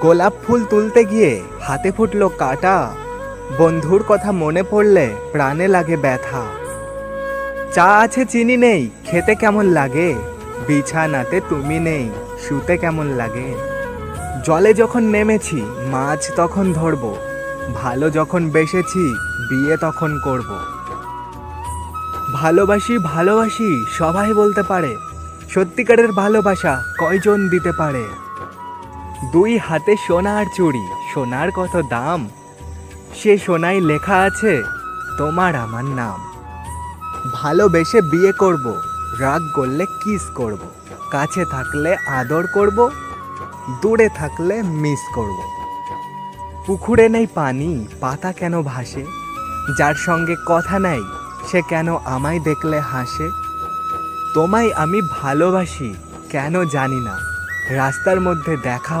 গোলাপ ফুল তুলতে গিয়ে হাতে ফুটলো কাঁটা, বন্ধুর কথা মনে পড়লে প্রাণে লাগে ব্যথা। চা আছে চিনি নেই, খেতে কেমন লাগে, বিছানাতে তুমি নেই, শুতে কেমন লাগে। জলে যখন নেমেছি মাছ তখন ধরবো, ভালো যখন বেসেছি বিয়ে তখন করব। ভালোবাসি ভালোবাসি সবাই বলতে পারে, সত্যিকারের ভালোবাসা কয়জন দিতে পারে। দুই হাতে সোনার চুড়ি, সোনার কত দাম, সে সোনায় লেখা আছে তোমার আমার নাম। ভালোবেসে বিয়ে করব, রাগ করলে কিস করব, কাছে থাকলে আদর করব, দূরে থাকলে মিস করব। পুকুরে নেই পানি, পাতা কেন ভাসে, যার সঙ্গে কথা নাই সে কেন আমায় দেখলে হাসে। তোমায় আমি ভালোবাসি কেন জানি না, রাস্তার মধ্যে দেখা